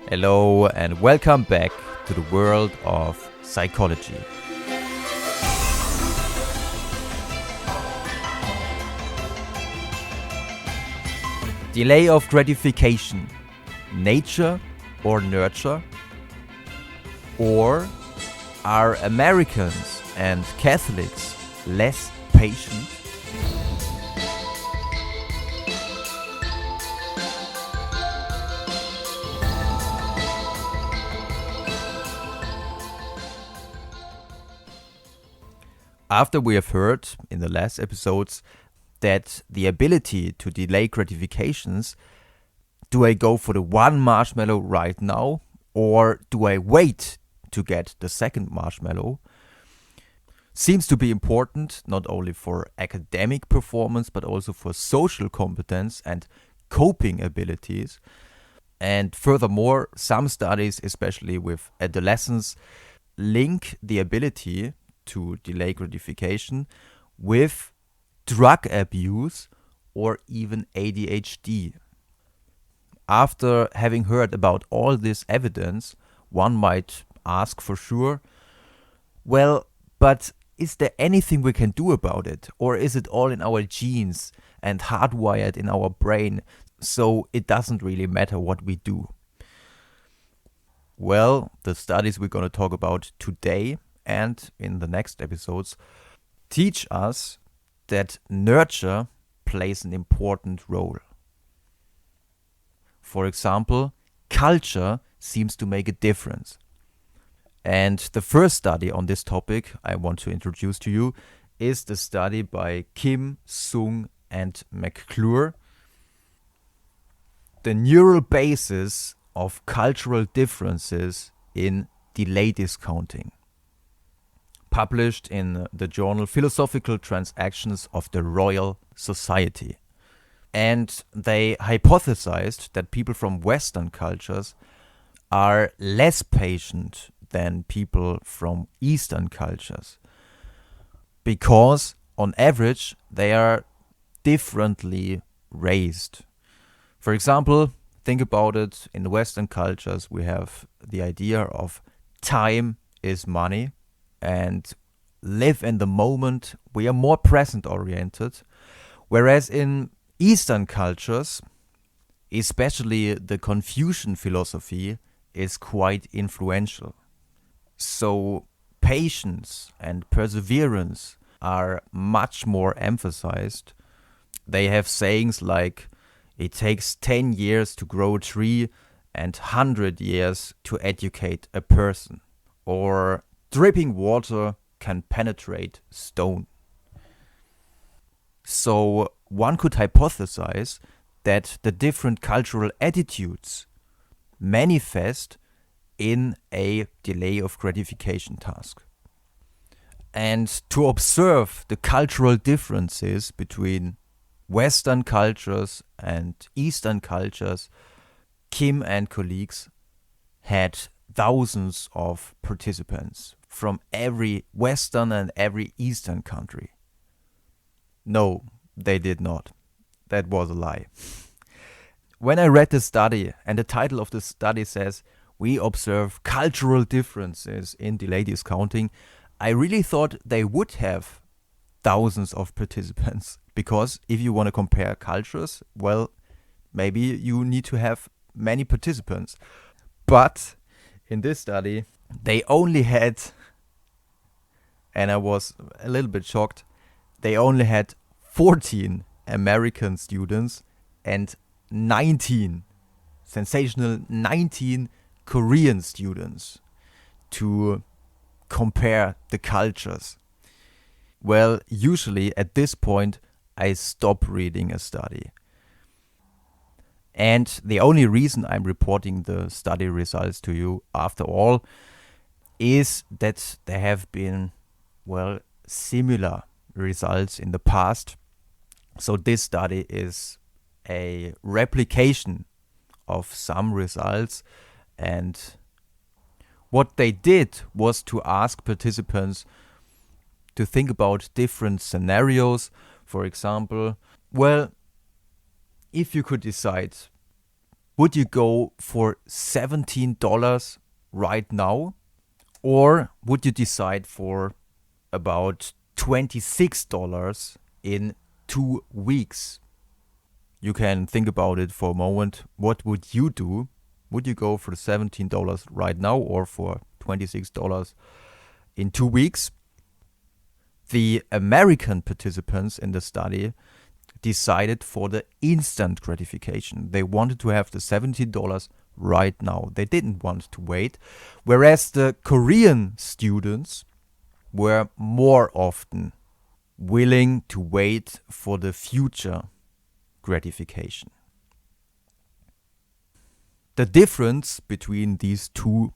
Hello and welcome back to the world of psychology. Delay of gratification, nature or nurture? Or are Americans and Catholics less patient? After we have heard in the last episodes that the ability to delay gratifications, do I go for the one marshmallow right now or do I wait to get the second marshmallow? Seems to be important not only for academic performance but also for social competence and coping abilities. And furthermore, some studies, especially with adolescents, link the ability to delay gratification with drug abuse or even ADHD. After having heard about all this evidence, one might ask for sure, well, but is there anything we can do about it? Or is it all in our genes and hardwired in our brain, so it doesn't really matter what we do? Well, the studies we're going to talk about today and in the next episodes teach us that nurture plays an important role. For example, culture seems to make a difference. And the first study on this topic I want to introduce to you is the study by Kim, Sung, and McClure, The Neural Basis of Cultural Differences in Delay Discounting, published in the journal Philosophical Transactions of the Royal Society. And they hypothesized that people from Western cultures are less patient than people from Eastern cultures because, on average, they are differently raised. For example, think about it, in Western cultures we have the idea of time is money, and live in the moment. We are more present oriented, whereas in Eastern cultures, especially the Confucian philosophy is quite influential. So patience and perseverance are much more emphasized. They have sayings like, it takes 10 years to grow a tree and 100 years to educate a person. Or dripping water can penetrate stone. So one could hypothesize that the different cultural attitudes manifest in a delay of gratification task. And to observe the cultural differences between Western cultures and Eastern cultures, Kim and colleagues had thousands of participants from every Western and every Eastern country. No, they did not. That was a lie. When I read the study, and the title of the study says, we observe cultural differences in delay discounting, I really thought they would have thousands of participants, because if you want to compare cultures, well, maybe you need to have many participants. But in this study, they only had, and I was a little bit shocked, they only had 14 American students and 19 Korean students to compare the cultures. Well, usually at this point, I stop reading a study. And the only reason I'm reporting the study results to you, after all, is that there have been, well, similar results in the past. So this study is a replication of some results, and what they did was to ask participants to think about different scenarios. For example, well, if you could decide Would you go for $17 right now? Or would you decide for about $26 in 2 weeks? You can think about it for a moment. What would you do? Would you go for the $17 right now or for $26 in 2 weeks? The American participants in the study decided for the instant gratification. They wanted to have the $17 right now. They didn't want to wait. Whereas the Korean students were more often willing to wait for the future gratification. The difference between these two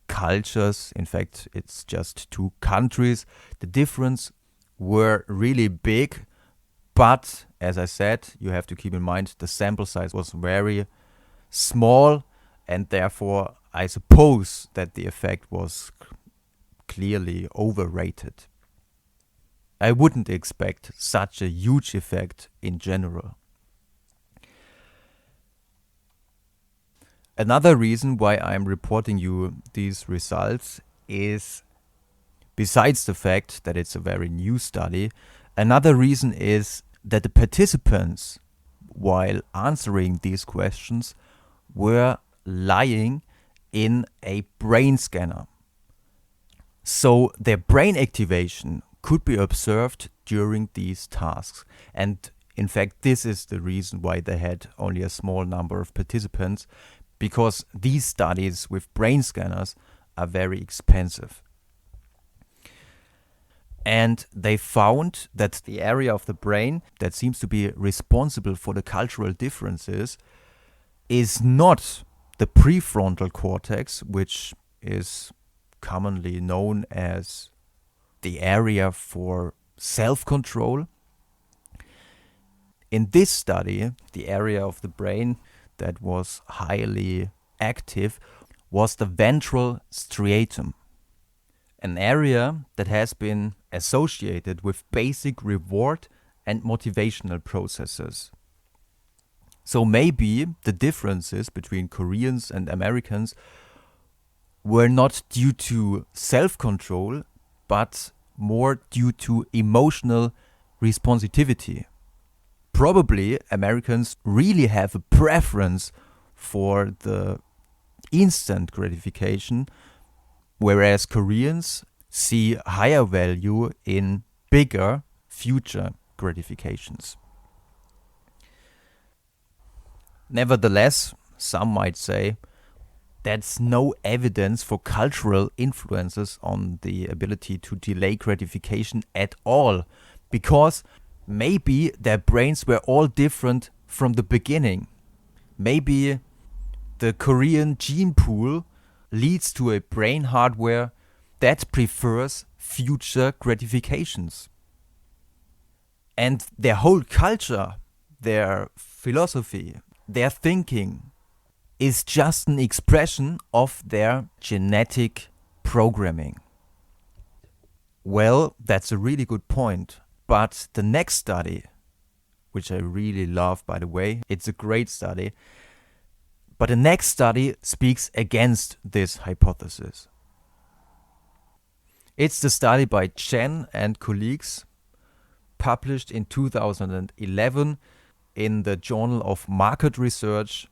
cultures, in fact, it's just two countries, the difference were really big. But as I said, you have to keep in mind the sample size was very small, and therefore I suppose that the effect was clearly overrated. I wouldn't expect such a huge effect in general. Another reason why I'm reporting you these results is, besides the fact that it's a very new study, another reason is that the participants, while answering these questions, were lying in a brain scanner. So their brain activation could be observed during these tasks. And in fact, this is the reason why they had only a small number of participants, because these studies with brain scanners are very expensive. And they found that the area of the brain that seems to be responsible for the cultural differences is not the prefrontal cortex, which is commonly known as the area for self-control. In this study, the area of the brain that was highly active was the ventral striatum, an area that has been associated with basic reward and motivational processes. So maybe the differences between Koreans and Americans were not due to self-control, but more due to emotional responsivity. Probably Americans really have a preference for the instant gratification, whereas Koreans see higher value in bigger future gratifications. Nevertheless, some might say that's no evidence for cultural influences on the ability to delay gratification at all, because maybe their brains were all different from the beginning. Maybe the Korean gene pool leads to a brain hardware that prefers future gratifications. And their whole culture, their philosophy, their thinking is just an expression of their genetic programming. Well, that's a really good point. But the next study, which I really love, by the way, it's a great study. But the next study speaks against this hypothesis. It's the study by Chen and colleagues, published in 2011 in the Journal of Market Research.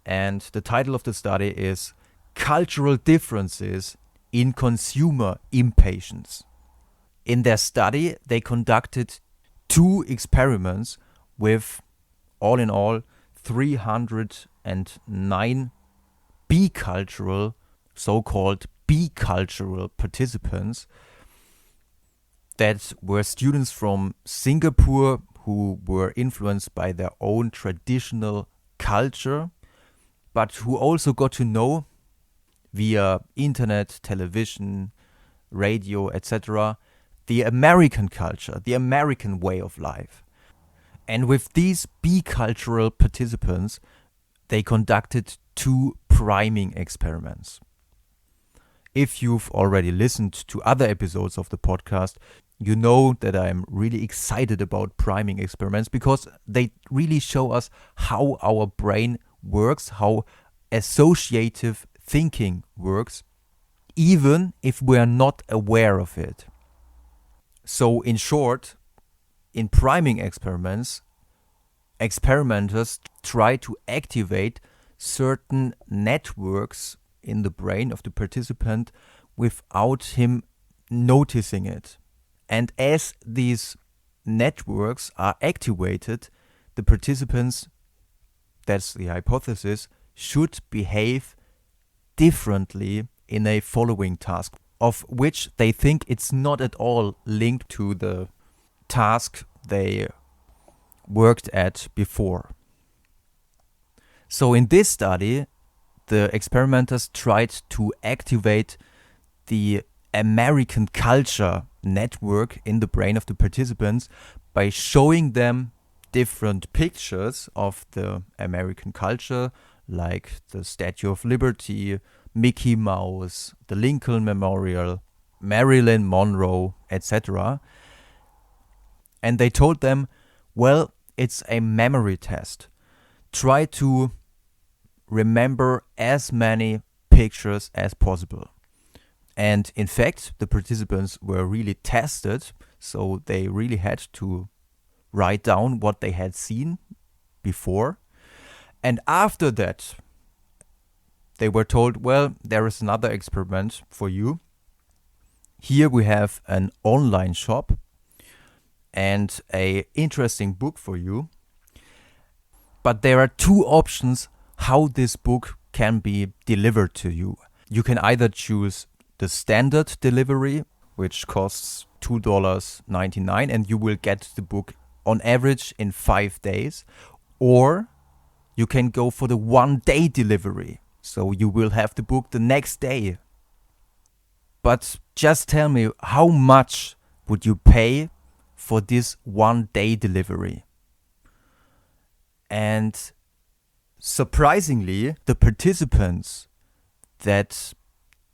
And the title of the study is Cultural Differences in Consumer Impatience. In their study, they conducted 2 experiments with, all in all, 309 bicultural, so-called bicultural participants that were students from Singapore who were influenced by their own traditional culture, but who also got to know via internet, television, radio, etc., the American culture, the American way of life. And with these bicultural participants, they conducted 2 priming experiments. If you've already listened to other episodes of the podcast, you know that I'm really excited about priming experiments because they really show us how our brain works, how associative thinking works, even if we are not aware of it. So in short, in priming experiments, experimenters try to activate certain networks in the brain of the participant without him noticing it. And as these networks are activated, the participants, that's the hypothesis, should behave differently in a following task, of which they think it's not at all linked to the task they worked at before. So in this study, the experimenters tried to activate the American culture network in the brain of the participants by showing them different pictures of the American culture, like the Statue of Liberty, Mickey Mouse, the Lincoln Memorial, Marilyn Monroe, etc. And they told them, well, it's a memory test. Try to remember as many pictures as possible. And in fact, the participants were really tested, so they really had to write down what they had seen before. And after that, they were told, well, there is another experiment for you. Here we have an online shop and an interesting book for you. But there are two options how this book can be delivered to you. You can either choose the standard delivery, which costs $2.99, and you will get the book on average in 5 days. Or you can go for the 1-day delivery. So you will have the book the next day. But just tell me, how much would you pay for this 1-day delivery? And surprisingly, the participants that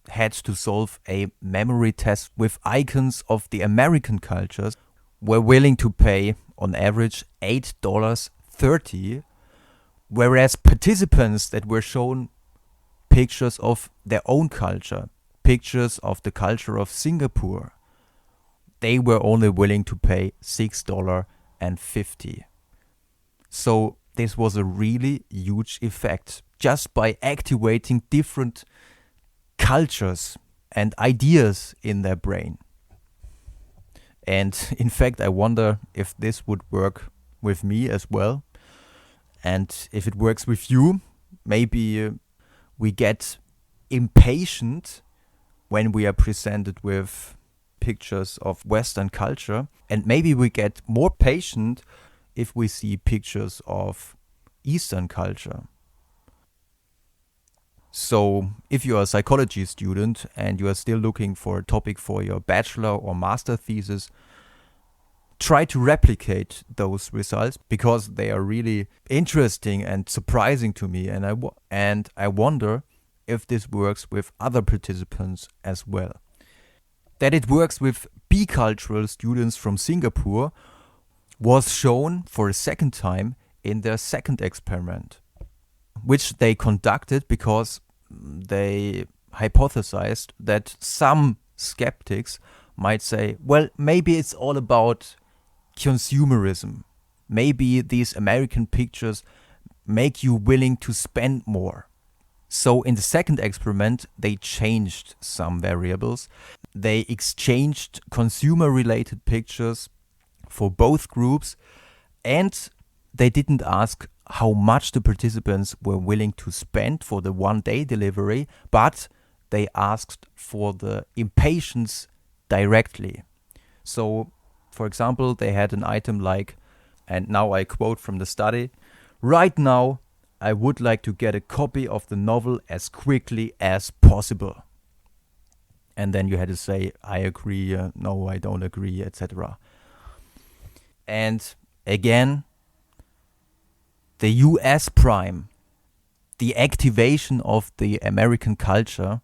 had to solve a memory test with icons of the American cultures were willing to pay on average $8.30, whereas participants that were shown pictures of their own culture, pictures of the culture of Singapore, they were only willing to pay $6.50. So this was a really huge effect just by activating different cultures and ideas in their brain. And in fact, I wonder if this would work with me as well. And if it works with you, maybe we get impatient when we are presented with pictures of Western culture. And maybe we get more patient if we see pictures of Eastern culture. So if you are a psychology student and you are still looking for a topic for your bachelor or master thesis, try to replicate those results because they are really interesting and surprising to me. And I wonder if this works with other participants as well. That it works with bicultural students from Singapore was shown for a second time in their second experiment, which they conducted because they hypothesized that some skeptics might say, well, maybe it's all about consumerism. Maybe these American pictures make you willing to spend more. So in the second experiment, they changed some variables. They exchanged consumer-related pictures for both groups, and they didn't ask how much the participants were willing to spend for the 1-day delivery, but they asked for the impatience directly. So, for example, they had an item like, and now I quote from the study, "Right now, I would like to get a copy of the novel as quickly as possible." And then you had to say, I agree, no, I don't agree, etc. And again, the US prime, the activation of the American culture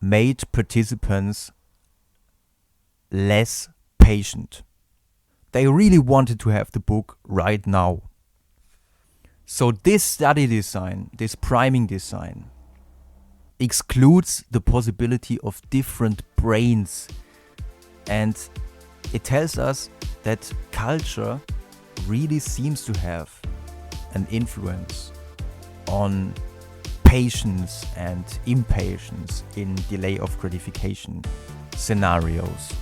made participants less patient. They really wanted to have the book right now. So this study design, this priming design, excludes the possibility of different brains, and it tells us that culture really seems to have an influence on patience and impatience in delay of gratification scenarios.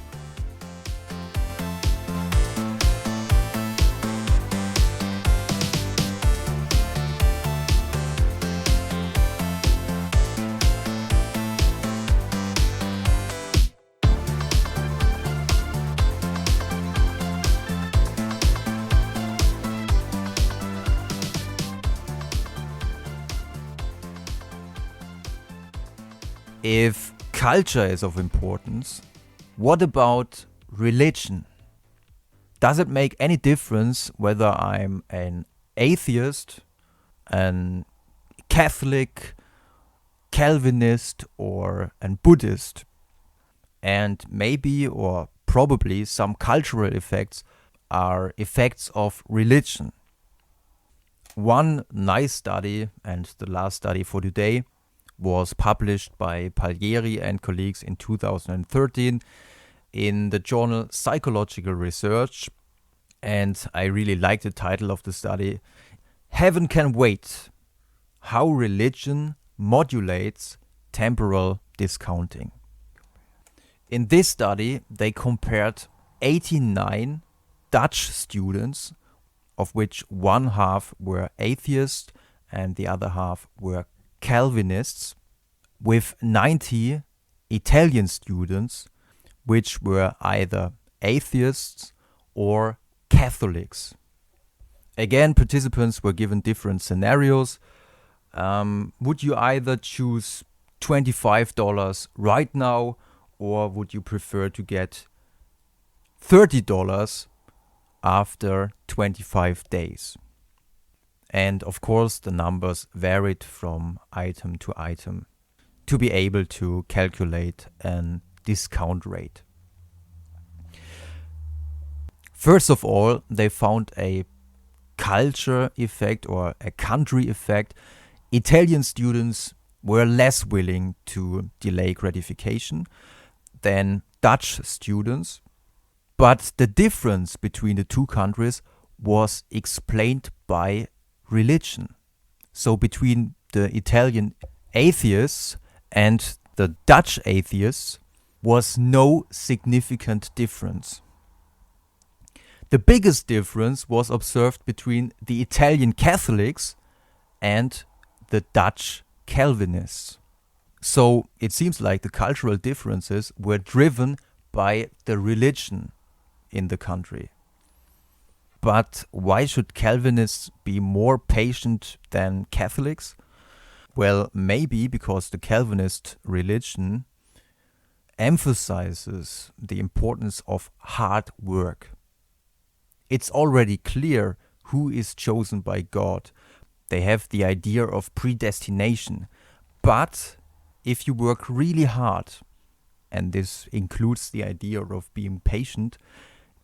If culture is of importance, what about religion? Does it make any difference whether I'm an atheist, an Catholic, Calvinist, or an Buddhist? And maybe or probably some cultural effects are effects of religion. One nice study, and the last study for today, was published by Paglieri and colleagues in 2013 in the journal Psychological Research. And I really like the title of the study, Heaven Can Wait: How Religion Modulates Temporal Discounting. In this study, they compared 89 Dutch students, of which one half were atheists and the other half were Calvinists, with 90 Italian students, which were either atheists or Catholics. Again, participants were given different scenarios. Would you either choose $25 right now, or would you prefer to get $30 after 25 days? And of course, the numbers varied from item to item to be able to calculate a discount rate. First of all, they found a culture effect or a country effect. Italian students were less willing to delay gratification than Dutch students, but the difference between the two countries was explained by religion. So between the Italian atheists and the Dutch atheists was no significant difference. The biggest difference was observed between the Italian Catholics and the Dutch Calvinists. So it seems like the cultural differences were driven by the religion in the country. But why should Calvinists be more patient than Catholics? Well, maybe because the Calvinist religion emphasizes the importance of hard work. It's already clear who is chosen by God. They have the idea of predestination. But if you work really hard, and this includes the idea of being patient,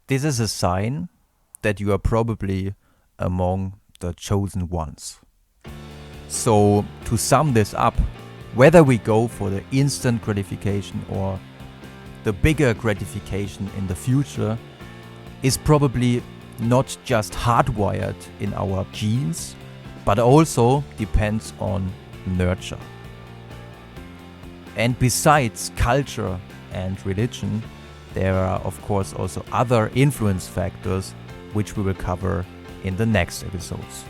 this is a sign that you are probably among the chosen ones. So, to sum this up, whether we go for the instant gratification or the bigger gratification in the future is probably not just hardwired in our genes, but also depends on nurture. And besides culture and religion, there are of course also other influence factors which we will cover in the next episodes.